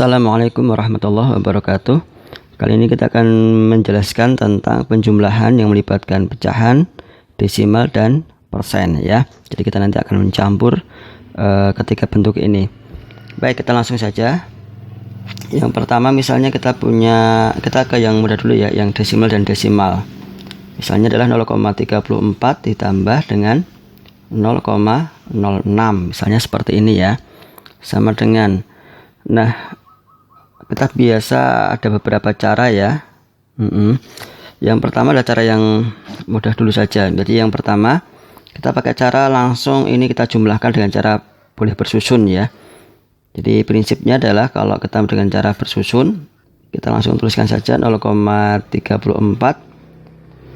Assalamualaikum warahmatullahi wabarakatuh. Kali ini kita akan menjelaskan tentang penjumlahan yang melibatkan pecahan, desimal, dan persen ya. Jadi kita nanti akan mencampur ketiga bentuk ini. Baik, kita langsung saja. Yang pertama misalnya kita ke yang mudah dulu ya, yang desimal dan desimal. Misalnya adalah 0,34 ditambah dengan 0,06. Misalnya seperti ini ya. Sama dengan, nah kita biasa ada beberapa cara ya. Yang pertama adalah cara yang mudah dulu saja. Jadi yang pertama kita pakai cara langsung ini kita jumlahkan dengan cara boleh bersusun ya. Jadi prinsipnya adalah kalau kita dengan cara bersusun, kita langsung tuliskan saja 0,34.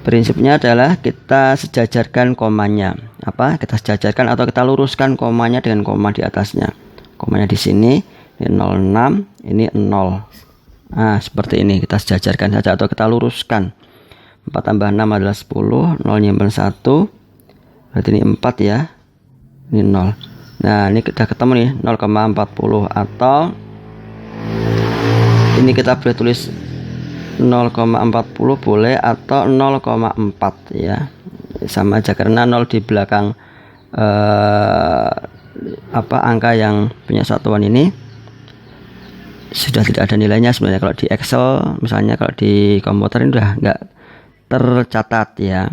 Prinsipnya adalah kita sejajarkan komanya. Kita sejajarkan atau kita luruskan komanya dengan koma di atasnya. Komanya di sini, ini 06, ini 0. Nah, seperti ini kita sejajarkan saja atau kita luruskan. 4 tambah 6 adalah 10, 0 nyimpen 1. Berarti ini 4 ya. Ini 0. Nah, ini kita ketemu nih 0,40 atau ini kita boleh tulis 0,40 boleh atau 0,4 ya. Sama aja karena 0 di belakang angka yang punya satuan ini sudah tidak ada nilainya sebenarnya. Kalau di Excel misalnya, kalau di komputer ini udah nggak tercatat ya.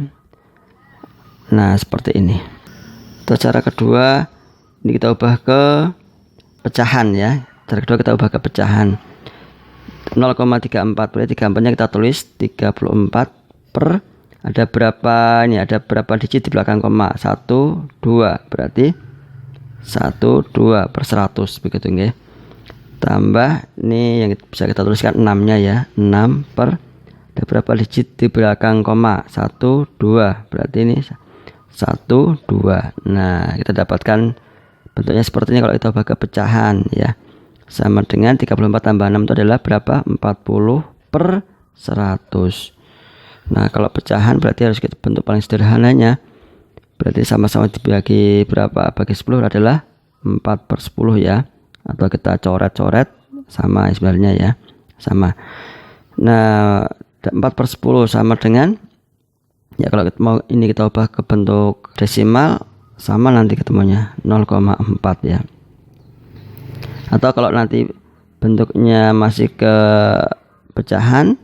Nah seperti ini. Atau cara kedua ini kita ubah ke pecahan ya. Cara kedua kita ubah ke pecahan 0,34 boleh 34 nya kita tulis 34 per ada berapa ini, ada berapa digit di belakang koma, 1 2 berarti 1 2 per 100 begitu nggih. Tambah ini yang bisa kita tuliskan 6 nya ya, 6 per ada berapa digit di belakang koma, 1 2 berarti ini 1 2. Nah kita dapatkan bentuknya seperti ini kalau kita ubah ke pecahan ya. Sama dengan 34 tambah 6 itu adalah berapa, 40 per 100. Nah kalau pecahan berarti harus kita bentuk paling sederhananya, berarti sama-sama dibagi berapa, bagi 10 adalah 4 per 10 ya. Atau kita coret-coret sama sebenarnya ya, sama. Nah 4 per 10 sama dengan ya, kalau kita mau ini kita ubah ke bentuk desimal sama nanti ketemunya 0,4 ya. Atau kalau nanti bentuknya masih ke pecahan,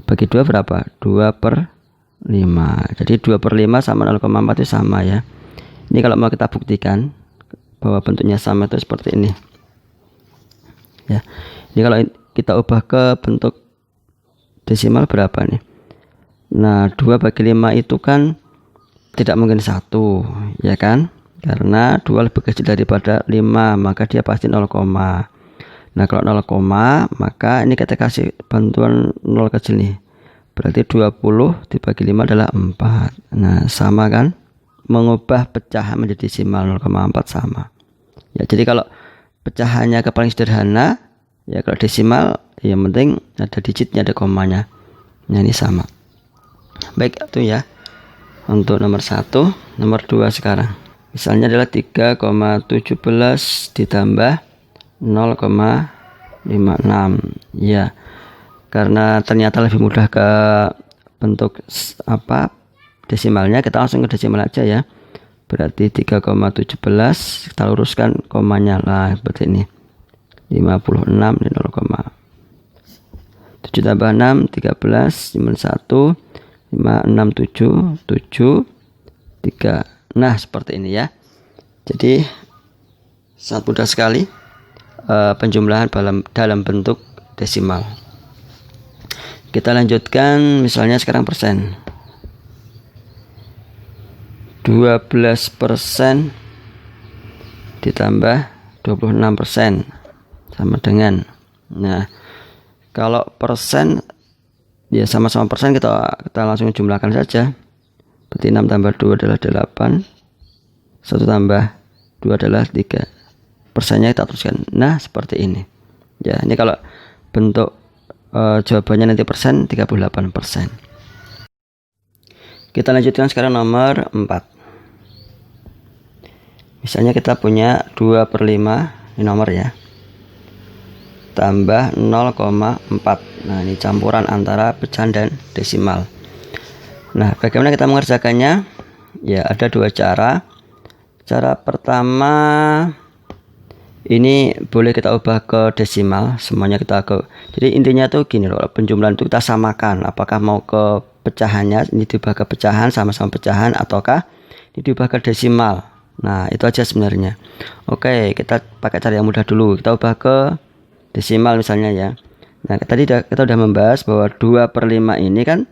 bagi 2 berapa, 2 per 5. Jadi 2 per 5 sama 0,4 itu sama ya. Ini kalau mau kita buktikan bahwa bentuknya sama itu seperti ini ya. Ini kalau kita ubah ke bentuk desimal berapa nih. Nah 2 bagi 5 itu kan tidak mungkin 1 ya kan, karena 2 lebih kecil daripada 5, maka dia pasti 0, nah kalau 0, maka ini kita kasih bantuan 0 kecil nih, berarti 20 dibagi 5 adalah 4. Nah sama kan, mengubah pecahan menjadi desimal 0,4 sama ya. Jadi kalau pecahannya ke paling sederhana ya, kalau desimal yang penting ada digitnya, ada komanya. Nah ini sama. Baik itu ya untuk nomor 1. Nomor 2 sekarang misalnya adalah 3,17 ditambah 0,56 ya. Karena ternyata lebih mudah ke bentuk desimalnya, kita langsung ke desimal aja ya. Berarti 3,17 kita luruskan komanya lah seperti ini, 56 di 0,7 tambah 6 13 1 5 6 7 7 3. Nah seperti ini ya. Jadi sangat mudah sekali penjumlahan dalam bentuk desimal. Kita lanjutkan misalnya sekarang persen. 12% ditambah 26% sama dengan, nah kalau persen ya sama-sama persen, kita langsung jumlahkan saja. Berarti 6 tambah 2 adalah 8, 1 tambah 2 adalah 3. Persennya kita tuliskan. Nah seperti ini ya. Ini kalau bentuk jawabannya nanti persen, 38%. Kita lanjutkan sekarang nomor 4. Misalnya kita punya 2 per 5 ini nomor ya. tambah 0,4. Nah, ini campuran antara pecahan dan desimal. Nah, bagaimana kita mengerjakannya? Ya, ada dua cara. Cara pertama, ini boleh kita ubah ke desimal, semuanya kita ke. Jadi intinya tuh gini loh, penjumlahan itu kita samakan. Apakah mau ke pecahannya, ini diubah ke pecahan, sama-sama pecahan, ataukah ini diubah ke desimal. Nah, itu aja sebenarnya. Oke, kita pakai cara yang mudah dulu. Kita ubah ke desimal misalnya ya. Nah, tadi kita udah membahas bahwa 2/5 ini kan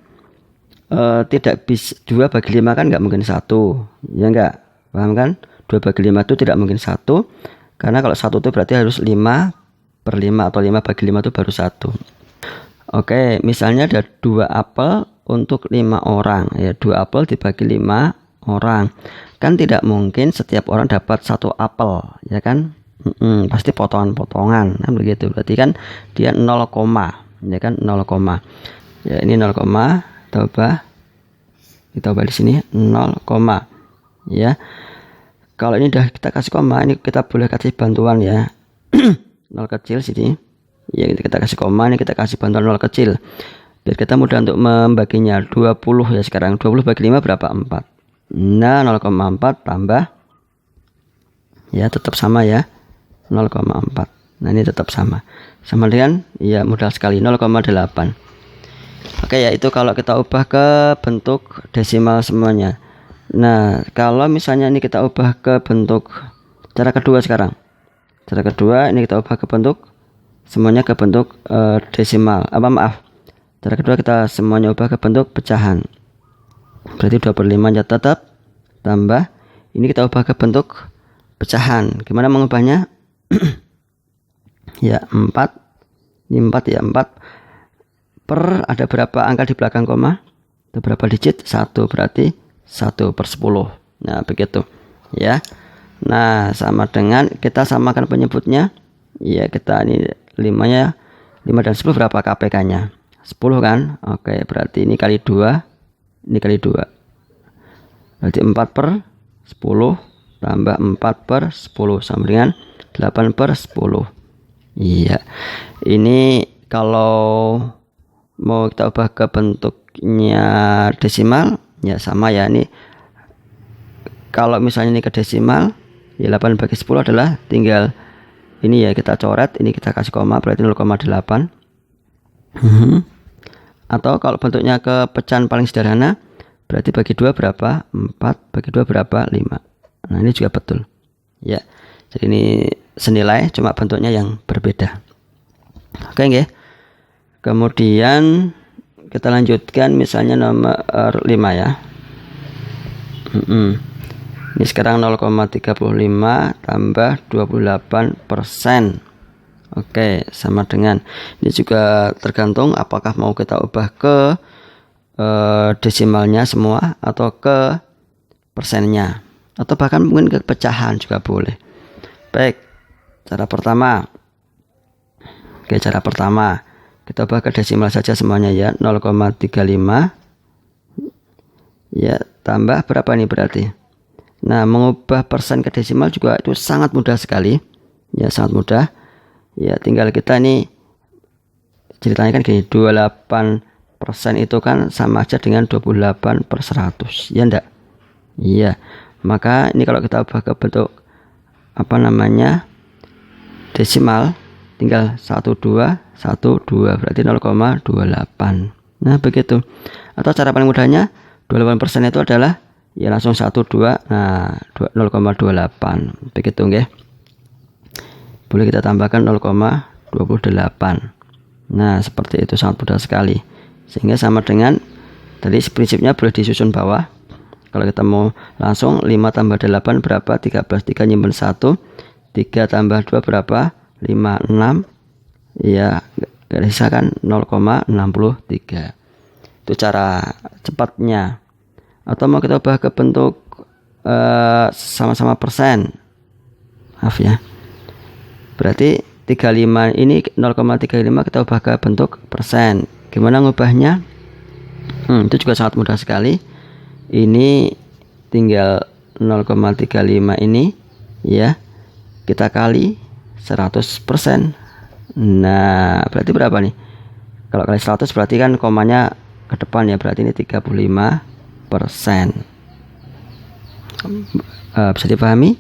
tidak bisa 2/5 kan nggak mungkin 1, ya nggak, paham kan? 2/5 itu tidak mungkin 1, karena kalau 1 itu berarti harus 5/5 atau 5/5 itu baru 1. Oke, misalnya ada 2 apel untuk 5 orang ya, 2 apel dibagi 5 orang, kan tidak mungkin setiap orang dapat 1 apel, ya kan? Pasti potongan-potongan kan begitu. Berarti kan dia 0, ya kan, 0, ya ini 0, kita ubah di sini 0, ya. Kalau ini udah kita kasih koma, ini kita boleh kasih bantuan ya. 0 kecil sini. Ya, kita kasih koma, ini kita kasih bantuan 0 kecil. Biar kita mudah untuk membaginya. 20 ya sekarang. 20 bagi 5 berapa? 4. Nah, 0,4 tambah, ya tetap sama ya, 0,4. Nah, ini tetap sama. Sama dengan, ya mudah sekali, 0,8. Oke ya, itu kalau kita ubah ke bentuk desimal semuanya. Nah, kalau misalnya ini kita ubah ke bentuk cara kedua sekarang. Cara kedua ini kita ubah ke bentuk semuanya ke bentuk desimal. Cara kedua kita semuanya ubah ke bentuk pecahan. Berarti 2/5 nya tetap tambah ini kita ubah ke bentuk pecahan. Gimana mengubahnya? Ya 4. Ini 4 ya, 4 per ada berapa angka di belakang koma? Ada berapa digit? 1, berarti 1/10. Nah, begitu ya. Nah, sama dengan kita samakan penyebutnya. Ya, kita ini 5 nya, 5 dan 10 berapa KPK-nya? 10 kan? Oke, berarti ini kali 2, ini kali 2. Berarti 4/10 tambah 4/10 sama dengan 8/10. Iya. Ini kalau mau kita ubah ke bentuknya desimal, ya sama ya. Ini kalau misalnya ini ke desimal, ya 8 bagi 10 adalah tinggal ini ya, kita coret, ini kita kasih koma, berarti 0,8. Atau kalau bentuknya ke pecahan paling sederhana, berarti bagi 2 berapa? 4, bagi 2 berapa? 5. Nah, ini juga betul ya. Jadi ini senilai, cuma bentuknya yang berbeda. Oke nggih. Kemudian kita lanjutkan misalnya nomor 5 ya. Ini sekarang 0,35 tambah 28%. Oke, sama dengan ini juga tergantung apakah mau kita ubah ke desimalnya semua atau ke persennya, atau bahkan mungkin ke pecahan juga boleh. Baik, cara pertama. Oke, cara pertama kita ubah ke desimal saja semuanya ya, 0,35 ya, tambah berapa nih berarti. Nah, mengubah persen ke desimal juga itu sangat mudah sekali ya, sangat mudah ya. Tinggal kita nih ceritanya kan gini, 28% itu kan sama aja dengan 28/100 ya enggak? Iya, maka ini kalau kita ubah ke bentuk desimal, tinggal 1212 berarti 0,28. Nah, begitu. Atau cara paling mudahnya 28% itu adalah ya langsung 12, nah 0,28 begitu nggih. Boleh kita tambahkan 0,28. Nah, seperti itu, sangat mudah sekali. Sehingga sama dengan tadi prinsipnya boleh disusun bawah. Kalau kita mau langsung 5 tambah 8 berapa? 13. 3 nyimpen 1. 3 tambah 2 berapa? 5, 6. Ya, garis sisa kan 0,63. Itu cara cepatnya. Atau mau kita ubah ke bentuk sama-sama persen, maaf ya, berarti 35 ini 0,35 kita ubah ke bentuk persen. Gimana ngubahnya? Itu juga sangat mudah sekali. Ini tinggal 0,35 ini ya, kita kali 100%. Nah, berarti berapa nih? Kalau kali 100 berarti kan komanya ke depan ya, berarti ini 35%. Bisa dipahami?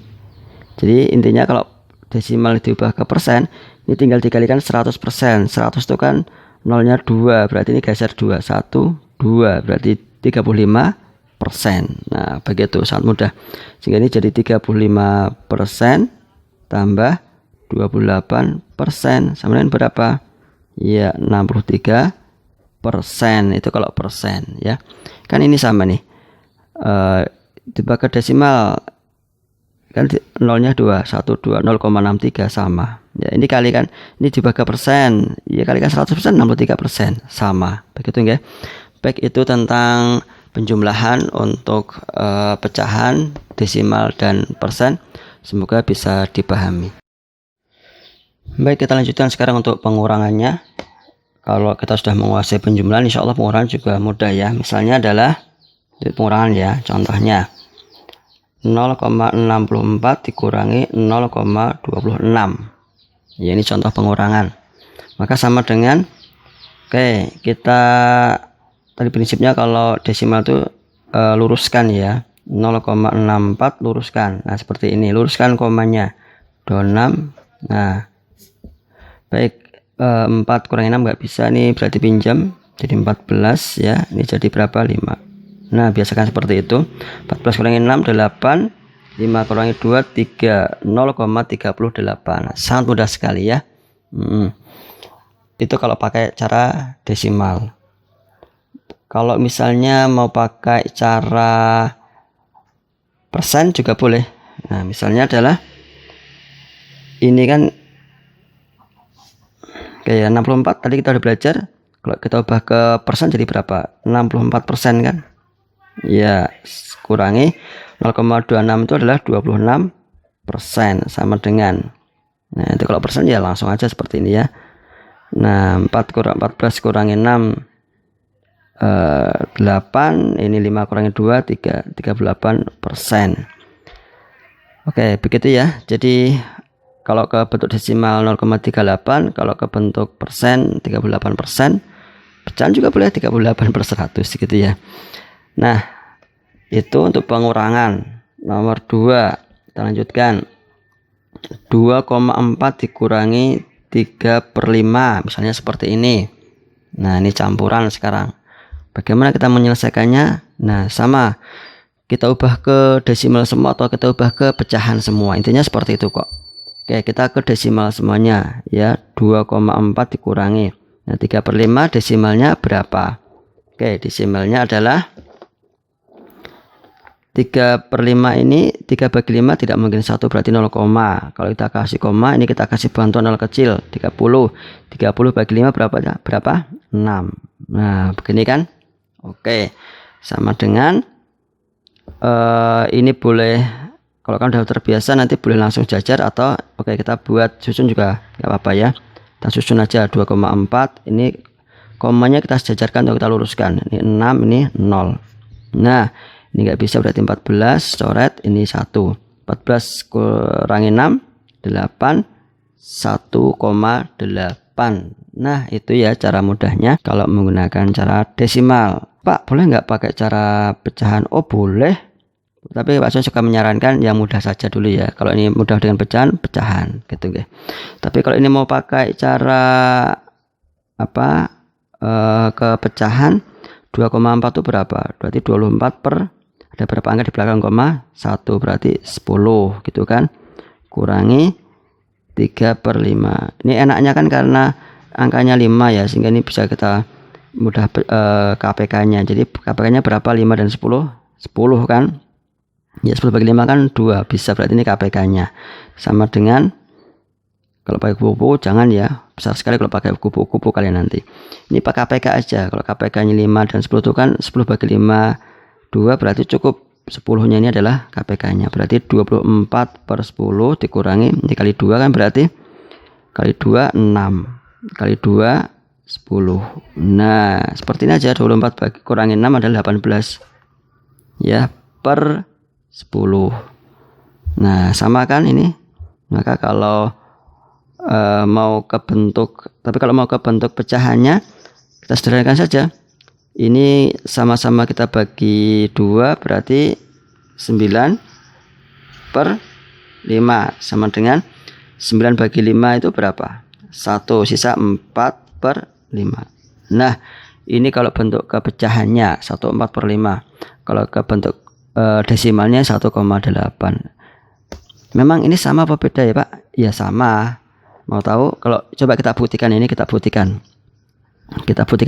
Jadi intinya kalau desimal diubah ke persen, ini tinggal dikalikan 100%. 100 itu kan nolnya 2, berarti ini geser 2, 1, 2, berarti 35%. Nah, begitu, sangat mudah. Sehingga ini jadi 35% tambah 28% sama dengan berapa? Ya, 63%. Itu kalau persen ya. Kan ini sama nih. Dibagi desimal kan nolnya 2, 1, 2, 0,63 sama ya. Ini kali kan, ini dibagi persen ya, kalikan 100%, 63% sama, begitu ya. Baik, itu tentang penjumlahan untuk pecahan, desimal dan persen. Semoga bisa dipahami. Baik, kita lanjutkan sekarang untuk pengurangannya. Kalau kita sudah menguasai penjumlahan, insya Allah pengurangan juga mudah ya. Misalnya adalah pengurangan ya, contohnya 0,64 dikurangi 0,26 ya, ini contoh pengurangan. Maka sama dengan, oke, kita tadi prinsipnya kalau desimal itu luruskan ya, 0,64 luruskan. Nah, seperti ini, luruskan komanya 26. Nah, baik, 4 kurangi 6 nggak bisa nih, berarti pinjam, jadi 14 ya. Ini jadi berapa? 5. Nah, biasakan seperti itu. 14 kurangi 6, 8. 5 kurangi 2, 3. 0,38. Sangat mudah sekali ya. Itu kalau pakai cara desimal. Kalau misalnya mau pakai cara persen juga boleh. Nah, misalnya adalah ini kan kayak 64 tadi kita udah belajar. Kalau kita ubah ke persen jadi berapa? 64% kan? Ya, kurangi 0,26 itu adalah 26%, sama dengan, nah itu kalau persen ya langsung aja seperti ini ya. Nah, 14 kurangi 6 8, ini 5 kurangi 2 3, 38%. Oke, begitu ya. Jadi kalau ke bentuk desimal 0,38, kalau ke bentuk persen 38%, pecahan juga boleh 38/100 gitu ya. Nah, itu untuk pengurangan. Nomor 2, kita lanjutkan. 2,4 dikurangi 3/5, misalnya seperti ini. Nah, ini campuran sekarang. Bagaimana kita menyelesaikannya? Nah, sama, kita ubah ke desimal semua atau kita ubah ke pecahan semua. Intinya seperti itu kok. Oke, kita ke desimal semuanya ya. 2,4 dikurangi, nah 3/5 desimalnya berapa? Oke, desimalnya adalah 3/5, ini 3/5 tidak mungkin 1, berarti 0, kalau kita kasih koma ini kita kasih bantuan 0 kecil, 30 bagi 5 berapa? 6. Nah, begini kan. Oke, sama dengan ini boleh, kalau kan udah terbiasa nanti boleh langsung jajar atau oke kita buat susun juga nggak apa-apa ya. Kita susun aja 2,4, ini komanya kita jajarkan atau kita luruskan, ini 6, ini 0. Nah, ini nggak bisa, berarti 14, coret, ini 1. 14 kurangi 6, 8, 1,8. Nah, itu ya cara mudahnya kalau menggunakan cara desimal. Pak, boleh nggak pakai cara pecahan? Oh, boleh. Tapi Pak Son suka menyarankan yang mudah saja dulu ya. Kalau ini mudah dengan pecahan, pecahan gitu ya. Tapi kalau ini mau pakai cara ke pecahan, 2,4 itu berapa? Berarti 24 per, ada berapa angka di belakang koma? 1, berarti 10 gitu kan. Kurangi 3/5. Ini enaknya kan karena angkanya 5 ya, sehingga ini bisa kita mudah KPK-nya. Jadi KPK-nya berapa? 5 dan 10? 10 kan? Ya, 10 bagi 5 kan 2, bisa, berarti ini KPK-nya. Sama dengan, kalau pakai kubu jangan ya, besar sekali kalau pakai kubu kalian nanti. Ini pakai KPK aja. Kalau KPK-nya 5 dan 10 itu kan 10 bagi 5 2, berarti cukup 10-nya ini adalah KPK-nya. Berarti 24/10 dikurangi, ini kali 2 kan, berarti kali 2 6, kali 2 10. Nah, seperti ini aja. 24 bagi kurangi 6 adalah 18 ya, per 10. Nah, sama kan ini. Maka kalau mau ke bentuk, tapi kalau mau ke bentuk pecahannya kita sederhanakan saja. Ini sama-sama kita bagi 2, berarti 9/5 sama dengan 9 bagi 5 itu berapa? 1, sisa 4/5. Nah, ini kalau bentuk ke pecahannya 1/4/5. Kalau ke bentuk desimalnya 1,8. Memang ini sama apa beda ya Pak? Ya sama. Mau tahu? Kalau coba kita buktikan ini, kita buktikan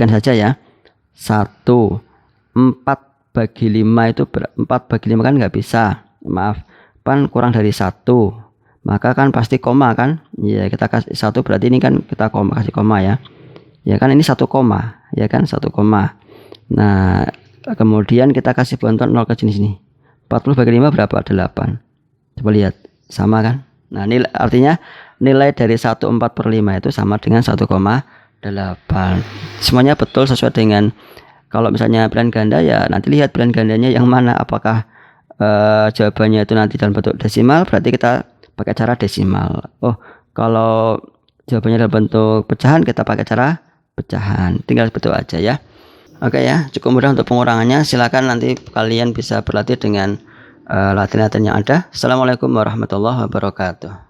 saja ya. 1, 4 bagi 5 itu 4 bagi 5 kan nggak bisa, maaf, kan kurang dari 1, maka kan pasti koma kan ya, kita kasih 1 berarti ini kan kita kasih koma ya, ya kan ini 1 koma ya kan, 1 koma. Nah kemudian kita kasih bantuan 0 ke sini. 40 bagi 5 berapa? 8. Coba lihat, sama kan. Nah ini artinya nilai dari 1/4/5 itu sama dengan 1,8. Semuanya betul sesuai dengan, kalau misalnya pilihan ganda ya nanti lihat pilihan gandanya yang mana, apakah jawabannya itu nanti dalam bentuk desimal, berarti kita pakai cara desimal. Oh, kalau jawabannya dalam bentuk pecahan, kita pakai cara pecahan. Tinggal betul aja ya. Oke ya, cukup mudah untuk pengurangannya. Silakan nanti kalian bisa berlatih dengan latihan-latihan yang ada. Assalamualaikum warahmatullahi wabarakatuh.